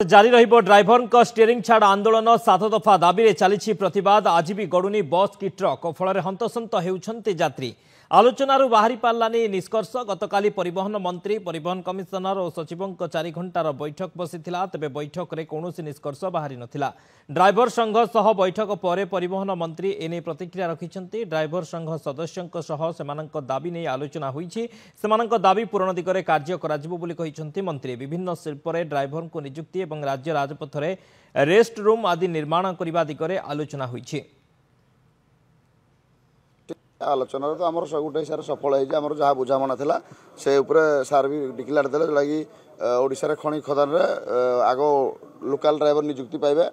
जारी रहिबो ड्राइवर का स्टीयरिंग छाड़ आंदोलन 7 दफा दाबी चली प्रतिवाद आज भी गड़ुनी बस कि ट्रक फल हंतसंत होउछन्ति यात्री आलोचनारू बाहरी पार्लानी निष्कर्ष गतकाली परिवहन मंत्री परिवहन कमिशनर और सचिवों 4 घंटार बैठक बसीथिला तेबे बैठक रे कौनसी निष्कर्ष बाहरी नथिला। ड्राइवर संघ सह बैठक पर परिवहन मंत्री एने प्रतिक्रिया रखिछन्ति। ड्राइवर संघ सदस्यंक सह सेमानंक दाबी नै आलोचना होईछि। सेमानंक दाबी पूरण दिगरे कार्य कराजिबो बोली कहिछन्ति मंत्री। विभिन्न शिल्प रे ड्राइवर को नियुक्ति एवं राज्य राजपथ रे रेस्ट रूम आदि निर्माण करबा दिगरे आलोचना होईछि। आलोचना तो आम गोटे सार सफल होमर जहाँ बुझाणा था से सार भी डिक्लेयर देले जोटा कि ओडिशा खनि खदान आग लोकल ड्राइवर नियुक्ति पाइबे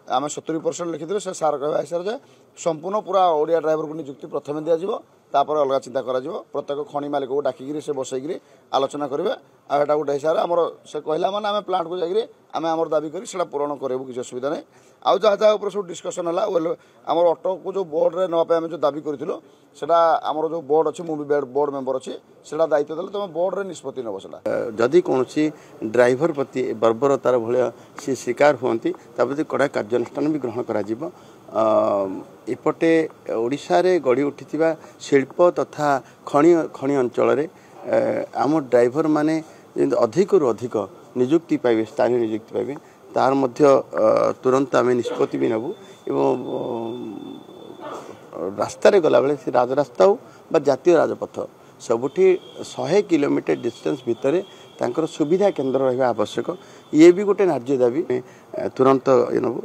आम 70% लिखी से सार कह हिसाब से संपूर्ण पूरा ओडिया ड्राइवर को नियुक्ति प्रथम दिज्व तापर अलग चिंता कर प्रत्येक खनि मालिक को डाकिकी से बसईकि आलोचना करेंगे आटा गोटे हिसाब से से कहला माने आम प्लांट को जाकि आम आम दाबी कर पूरण करूँ किसी असुविधा नहीं आउ जहाँ जहाँ सब डिस्कसन है आम ऑटो को जो बोर्ड में नापी जो दाबी करूँ सेटा आमर जो बोर्ड अच्छे मुझे बोर्ड मेंबर अच्छी से दायित्व देते तुम बोर्ड में निष्पत्ति नब से जदि कौन ड्राइवर प्रति बर्बरतार भाया सी शिकार होती प्रति कड़ा कार्यानुष्ठान भी ग्रहण कर एपटे ओडिशा रे गढ़ी उठी शिल्प तथा खनि अंचल आम ड्राइवर माने अधिक रु अधिक नियुक्ति पाइबे स्थानीय नियुक्ति पाइबे तार मध्य तुरंत आम निष्पत्ति भी नबू एवं रास्ता गला बेले से राजरास्ता हो बा जातीय राजपथ सबुठी 100 किलोमीटर डिस्टेंस भितर तांकर सुविधा केन्द्र रहा आवश्यक ये भी गोटे न्याय्य दाबी तुरंत नबू।